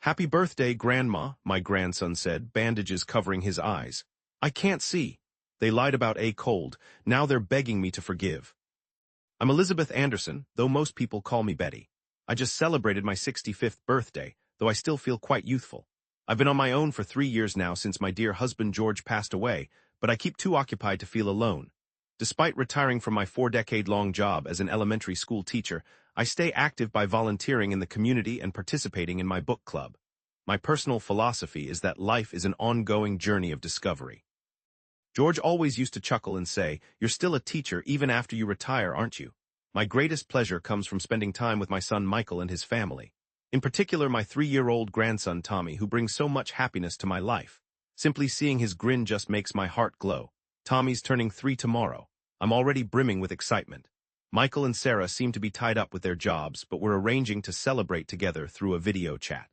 "Happy birthday, Grandma," my grandson said, bandages covering his eyes. "I can't see. They lied about a cold. Now they're begging me to forgive." I'm Elizabeth Anderson, though most people call me Betty. I just celebrated my 65th birthday, though I still feel quite youthful. I've been on my own for 3 years now since my dear husband George passed away, but I keep too occupied to feel alone. Despite retiring from my 4-decade-long job as an elementary school teacher, I stay active by volunteering in the community and participating in my book club. My personal philosophy is that life is an ongoing journey of discovery. George always used to chuckle and say, "You're still a teacher even after you retire, aren't you?" My greatest pleasure comes from spending time with my son Michael and his family. In particular, my 3-year-old grandson Tommy, who brings so much happiness to my life. Simply seeing his grin just makes my heart glow. Tommy's turning 3 tomorrow. I'm already brimming with excitement. Michael and Sarah seem to be tied up with their jobs, but we're arranging to celebrate together through a video chat.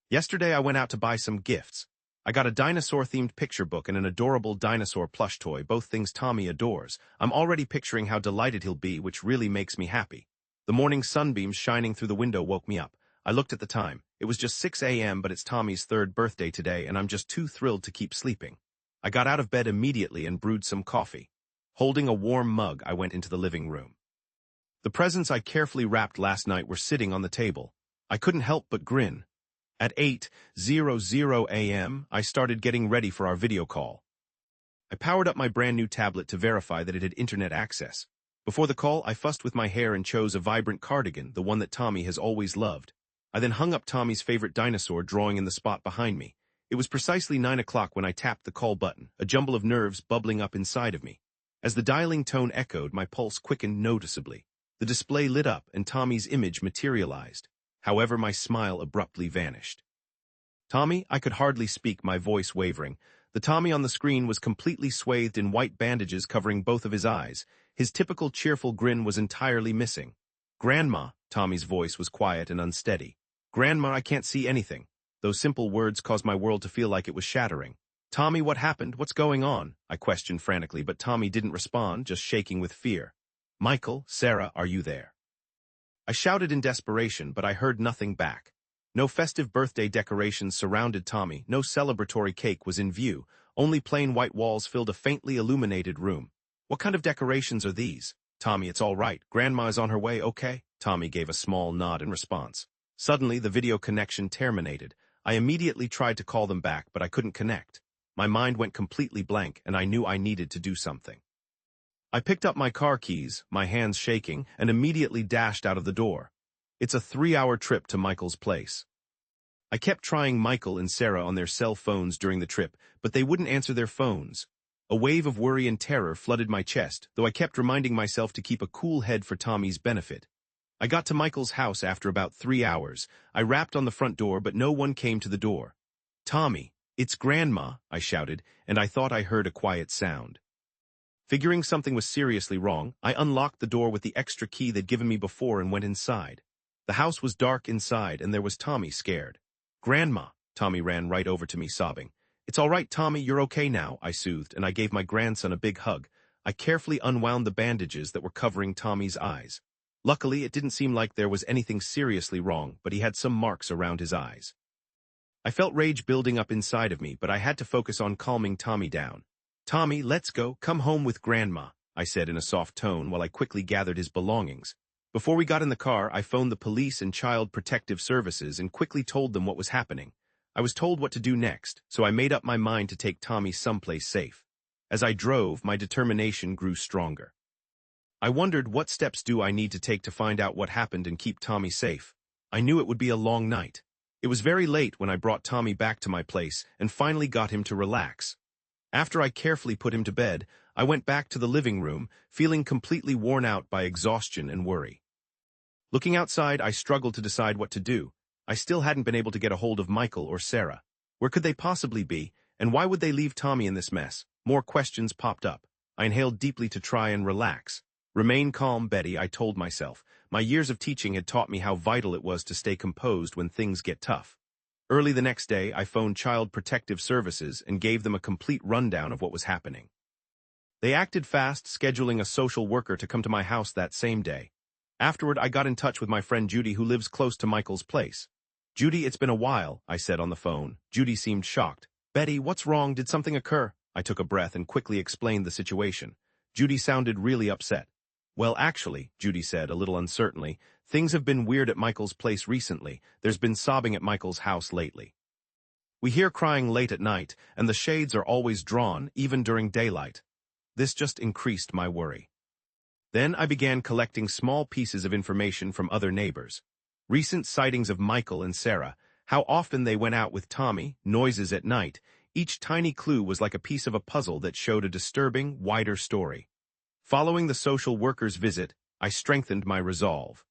Yesterday I went out to buy some gifts. I got a dinosaur-themed picture book and an adorable dinosaur plush toy, both things Tommy adores. I'm already picturing how delighted he'll be, which really makes me happy. The morning sunbeams shining through the window woke me up. I looked at the time. It was just 6 a.m., but it's Tommy's 3rd birthday today, and I'm just too thrilled to keep sleeping. I got out of bed immediately and brewed some coffee. Holding a warm mug, I went into the living room. The presents I carefully wrapped last night were sitting on the table. I couldn't help but grin. At 8:00 a.m., I started getting ready for our video call. I powered up my brand new tablet to verify that it had internet access. Before the call, I fussed with my hair and chose a vibrant cardigan, the one that Tommy has always loved. I then hung up Tommy's favorite dinosaur drawing in the spot behind me. It was precisely 9 o'clock when I tapped the call button, a jumble of nerves bubbling up inside of me. As the dialing tone echoed, my pulse quickened noticeably. The display lit up and Tommy's image materialized. However, my smile abruptly vanished. "Tommy," I could hardly speak, my voice wavering. The Tommy on the screen was completely swathed in white bandages covering both of his eyes. His typical cheerful grin was entirely missing. "Grandma," Tommy's voice was quiet and unsteady. "Grandma, I can't see anything." Those simple words caused my world to feel like it was shattering. "Tommy, what happened? What's going on?" I questioned frantically, but Tommy didn't respond, just shaking with fear. "Michael, Sarah, are you there?" I shouted in desperation, but I heard nothing back. No festive birthday decorations surrounded Tommy, no celebratory cake was in view, only plain white walls filled a faintly illuminated room. "What kind of decorations are these?" "Tommy, it's all right. Grandma is on her way, okay?" Tommy gave a small nod in response. Suddenly, the video connection terminated. I immediately tried to call them back, but I couldn't connect. My mind went completely blank, and I knew I needed to do something. I picked up my car keys, my hands shaking, and immediately dashed out of the door. It's a 3-hour trip to Michael's place. I kept trying Michael and Sarah on their cell phones during the trip, but they wouldn't answer their phones. A wave of worry and terror flooded my chest, though I kept reminding myself to keep a cool head for Tommy's benefit. I got to Michael's house after about 3 hours. I rapped on the front door, but no one came to the door. "Tommy, it's Grandma," I shouted, and I thought I heard a quiet sound. Figuring something was seriously wrong, I unlocked the door with the extra key they'd given me before and went inside. The house was dark inside, and there was Tommy scared. "Grandma," Tommy ran right over to me sobbing. "It's all right, Tommy, you're okay now," I soothed, and I gave my grandson a big hug. I carefully unwound the bandages that were covering Tommy's eyes. Luckily, it didn't seem like there was anything seriously wrong, but he had some marks around his eyes. I felt rage building up inside of me, but I had to focus on calming Tommy down. "Tommy, let's go. Come home with Grandma," I said in a soft tone while I quickly gathered his belongings. Before we got in the car, I phoned the police and Child Protective Services and quickly told them what was happening. I was told what to do next, so I made up my mind to take Tommy someplace safe. As I drove, my determination grew stronger. I wondered, what steps do I need to take to find out what happened and keep Tommy safe? I knew it would be a long night. It was very late when I brought Tommy back to my place and finally got him to relax. After I carefully put him to bed, I went back to the living room, feeling completely worn out by exhaustion and worry. Looking outside, I struggled to decide what to do. I still hadn't been able to get a hold of Michael or Sarah. Where could they possibly be, and why would they leave Tommy in this mess? More questions popped up. I inhaled deeply to try and relax. "Remain calm, Betty," I told myself. My years of teaching had taught me how vital it was to stay composed when things get tough. Early the next day, I phoned Child Protective Services and gave them a complete rundown of what was happening. They acted fast, scheduling a social worker to come to my house that same day. Afterward, I got in touch with my friend Judy, who lives close to Michael's place. Judy, it's been a while, I said on the phone. Judy seemed shocked. Betty, what's wrong? Did something occur? I took a breath and quickly explained the situation. Judy sounded really upset. Well, actually, Judy said, a little uncertainly, things have been weird at Michael's place recently. There's been sobbing at Michael's house lately. We hear crying late at night, and the shades are always drawn, even during daylight. This just increased my worry. Then I began collecting small pieces of information from other neighbors. Recent sightings of Michael and Sarah, how often they went out with Tommy, noises at night. Each tiny clue was like a piece of a puzzle that showed a disturbing, wider story. Following the social worker's visit, I strengthened my resolve.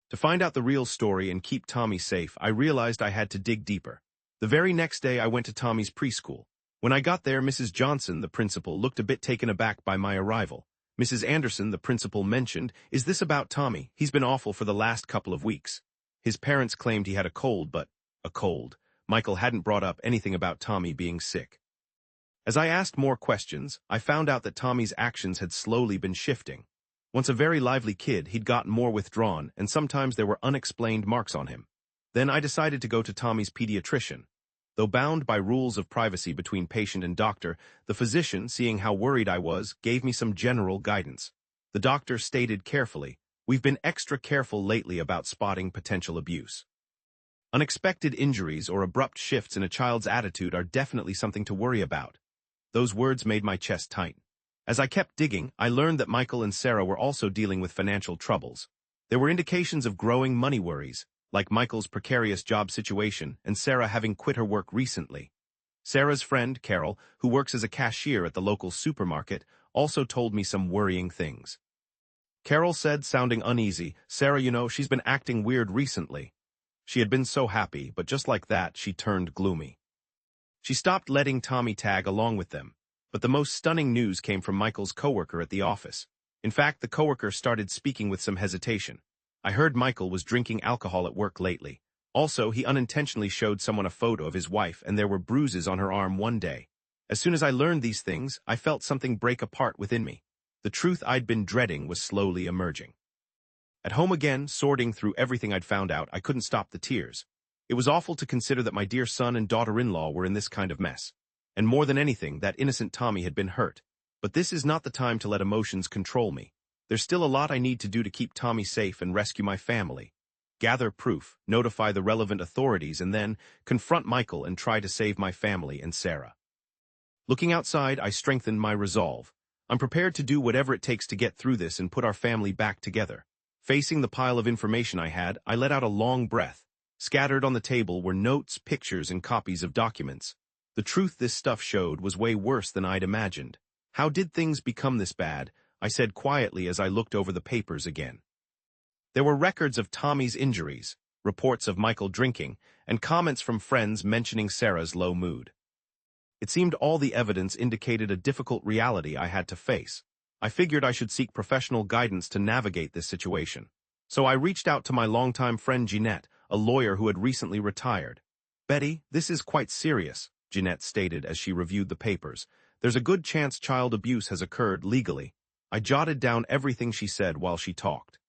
To find out the real story and keep Tommy safe, I realized I had to dig deeper. The very next day, I went to Tommy's preschool. When I got there, Mrs. Johnson, the principal, looked a bit taken aback by my arrival. Mrs. Anderson, the principal, mentioned, "Is this about Tommy? He's been awful for the last couple of weeks." His parents claimed he had a cold, but a cold. Michael hadn't brought up anything about Tommy being sick. As I asked more questions, I found out that Tommy's actions had slowly been shifting. Once a very lively kid, he'd gotten more withdrawn, and sometimes there were unexplained marks on him. Then I decided to go to Tommy's pediatrician. Though bound by rules of privacy between patient and doctor, the physician, seeing how worried I was, gave me some general guidance. The doctor stated carefully, "We've been extra careful lately about spotting potential abuse. Unexpected injuries or abrupt shifts in a child's attitude are definitely something to worry about." Those words made my chest tighten. As I kept digging, I learned that Michael and Sarah were also dealing with financial troubles. There were indications of growing money worries, like Michael's precarious job situation and Sarah having quit her work recently. Sarah's friend, Carol, who works as a cashier at the local supermarket, also told me some worrying things. Carol said, sounding uneasy, "Sarah, she's been acting weird recently." She had been so happy, but just like that, she turned gloomy. She stopped letting Tommy tag along with them. But the most stunning news came from Michael's coworker at the office. In fact, the coworker started speaking with some hesitation. "I heard Michael was drinking alcohol at work lately. Also, he unintentionally showed someone a photo of his wife and there were bruises on her arm one day." As soon as I learned these things, I felt something break apart within me. The truth I'd been dreading was slowly emerging. At home again, sorting through everything I'd found out, I couldn't stop the tears. It was awful to consider that my dear son and daughter-in-law were in this kind of mess. And more than anything, that innocent Tommy had been hurt. But this is not the time to let emotions control me. There's still a lot I need to do to keep Tommy safe and rescue my family. Gather proof, notify the relevant authorities, and then confront Michael and try to save my family and Sarah. Looking outside, I strengthened my resolve. I'm prepared to do whatever it takes to get through this and put our family back together. Facing the pile of information I had, I let out a long breath. Scattered on the table were notes, pictures, and copies of documents. The truth this stuff showed was way worse than I'd imagined. How did things become this bad? I said quietly as I looked over the papers again. There were records of Tommy's injuries, reports of Michael drinking, and comments from friends mentioning Sarah's low mood. It seemed all the evidence indicated a difficult reality I had to face. I figured I should seek professional guidance to navigate this situation. So I reached out to my longtime friend Jeanette, a lawyer who had recently retired. "Betty, this is quite serious," Jeanette stated as she reviewed the papers. "There's a good chance child abuse has occurred legally." I jotted down everything she said while she talked.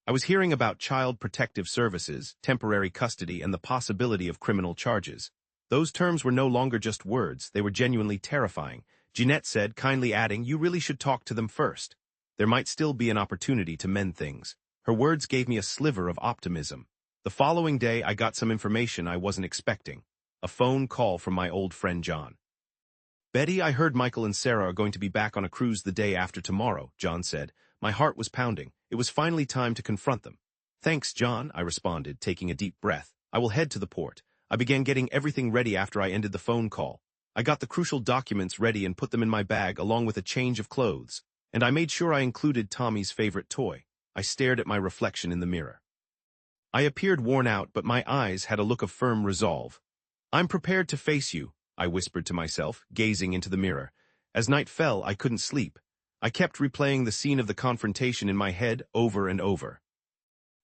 I was hearing about child protective services, temporary custody, and the possibility of criminal charges. Those terms were no longer just words, they were genuinely terrifying. Jeanette said, kindly adding, "You really should talk to them first. There might still be an opportunity to mend things." Her words gave me a sliver of optimism. The following day, I got some information I wasn't expecting. A phone call from my old friend John. "Betty, I heard Michael and Sarah are going to be back on a cruise the day after tomorrow," John said. My heart was pounding. It was finally time to confront them. "Thanks, John," I responded, taking a deep breath. "I will head to the port." I began getting everything ready after I ended the phone call. I got the crucial documents ready and put them in my bag along with a change of clothes. And I made sure I included Tommy's favorite toy. I stared at my reflection in the mirror. I appeared worn out, but my eyes had a look of firm resolve. "I'm prepared to face you," I whispered to myself, gazing into the mirror. As night fell, I couldn't sleep. I kept replaying the scene of the confrontation in my head over and over.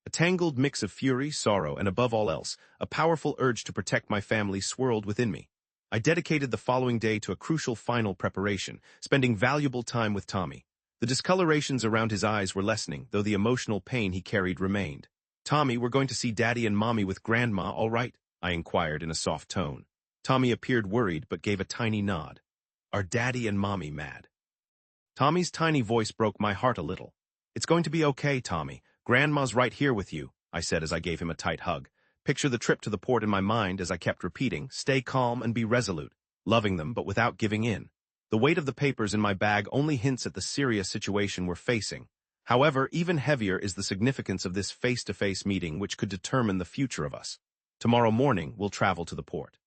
A tangled mix of fury, sorrow, and above all else, a powerful urge to protect my family swirled within me. I dedicated the following day to a crucial final preparation, spending valuable time with Tommy. The discolorations around his eyes were lessening, though the emotional pain he carried remained. Tommy, we're going to see Daddy and Mommy with Grandma, all right? I inquired in a soft tone. Tommy appeared worried but gave a tiny nod. Are Daddy and Mommy mad? Tommy's tiny voice broke my heart a little. It's going to be okay, Tommy. Grandma's right here with you, I said as I gave him a tight hug. Picture the trip to the port in my mind as I kept repeating, stay calm and be resolute, loving them but without giving in. The weight of the papers in my bag only hints at the serious situation we're facing. However, even heavier is the significance of this face-to-face meeting which could determine the future of us. Tomorrow morning, we'll travel to the port.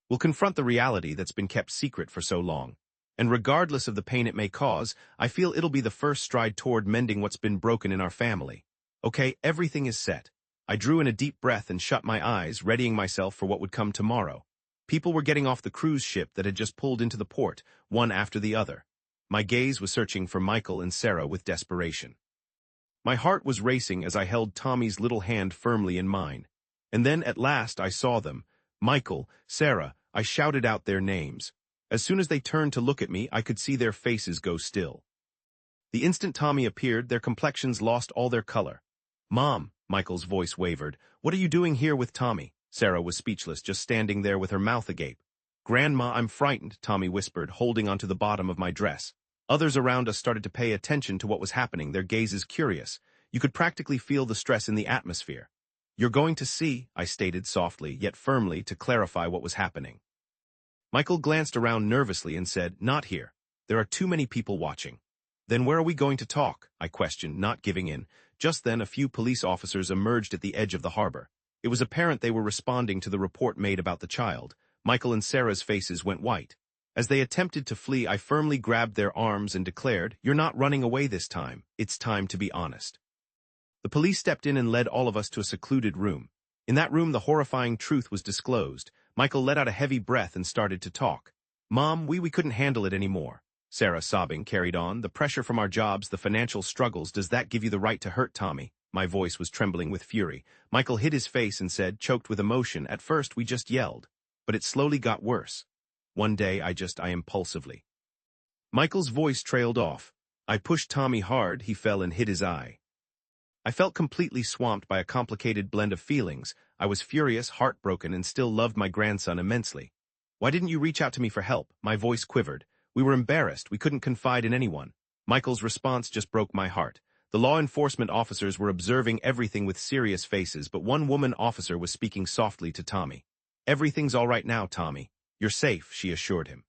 We'll confront the reality that's been kept secret for so long. And regardless of the pain it may cause, I feel it'll be the first stride toward mending what's been broken in our family. Okay, everything is set. I drew in a deep breath and shut my eyes, readying myself for what would come tomorrow. People were getting off the cruise ship that had just pulled into the port, one after the other. My gaze was searching for Michael and Sarah with desperation. My heart was racing as I held Tommy's little hand firmly in mine. And then, at last, I saw them. Michael, Sarah, I shouted out their names. As soon as they turned to look at me, I could see their faces go still. The instant Tommy appeared, their complexions lost all their color. Mom, Michael's voice wavered. What are you doing here with Tommy? Sarah was speechless, just standing there with her mouth agape. Grandma, I'm frightened, Tommy whispered, holding onto the bottom of my dress. Others around us started to pay attention to what was happening, their gazes curious. You could practically feel the stress in the atmosphere. You're going to see, I stated softly, yet firmly, to clarify what was happening. Michael glanced around nervously and said, Not here. There are too many people watching. Then where are we going to talk? I questioned, not giving in. Just then a few police officers emerged at the edge of the harbor. It was apparent they were responding to the report made about the child. Michael and Sarah's faces went white. As they attempted to flee, I firmly grabbed their arms and declared, You're not running away this time. It's time to be honest. The police stepped in and led all of us to a secluded room. In that room, the horrifying truth was disclosed. Michael let out a heavy breath and started to talk. Mom, we couldn't handle it anymore. Sarah, sobbing, carried on. The pressure from our jobs, the financial struggles, does that give you the right to hurt Tommy? My voice was trembling with fury. Michael hid his face and said, choked with emotion, At first we just yelled. But it slowly got worse. One day I impulsively. Michael's voice trailed off. I pushed Tommy hard, he fell and hit his eye. I felt completely swamped by a complicated blend of feelings. I was furious, heartbroken, and still loved my grandson immensely. Why didn't you reach out to me for help? My voice quivered. We were embarrassed. We couldn't confide in anyone. Michael's response just broke my heart. The law enforcement officers were observing everything with serious faces, but one woman officer was speaking softly to Tommy. Everything's all right now, Tommy. You're safe, she assured him.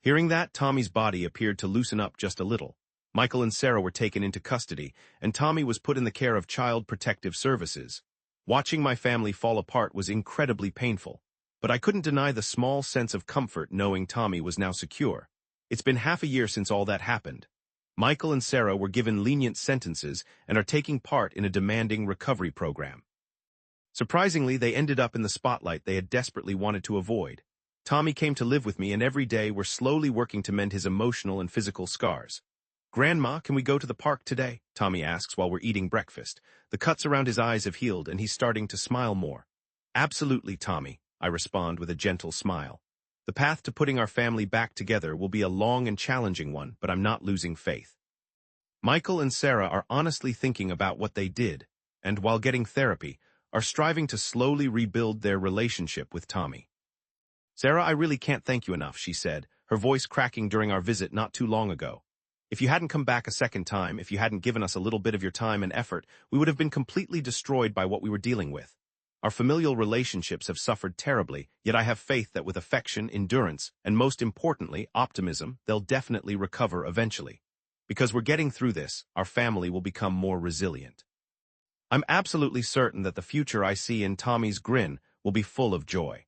Hearing that, Tommy's body appeared to loosen up just a little. Michael and Sarah were taken into custody, and Tommy was put in the care of Child Protective Services. Watching my family fall apart was incredibly painful, but I couldn't deny the small sense of comfort knowing Tommy was now secure. It's been half a year since all that happened. Michael and Sarah were given lenient sentences and are taking part in a demanding recovery program. Surprisingly, they ended up in the spotlight they had desperately wanted to avoid. Tommy came to live with me, and every day we're slowly working to mend his emotional and physical scars. Grandma, can we go to the park today? Tommy asks while we're eating breakfast. The cuts around his eyes have healed, and he's starting to smile more. Absolutely, Tommy, I respond with a gentle smile. The path to putting our family back together will be a long and challenging one, but I'm not losing faith. Michael and Sarah are honestly thinking about what they did, and while getting therapy, are striving to slowly rebuild their relationship with Tommy. Sarah, I really can't thank you enough, she said, her voice cracking during our visit not too long ago. If you hadn't come back a second time, if you hadn't given us a little bit of your time and effort, we would have been completely destroyed by what we were dealing with. Our familial relationships have suffered terribly, yet I have faith that with affection, endurance, and most importantly, optimism, they'll definitely recover eventually. Because we're getting through this, our family will become more resilient. I'm absolutely certain that the future I see in Tommy's grin will be full of joy.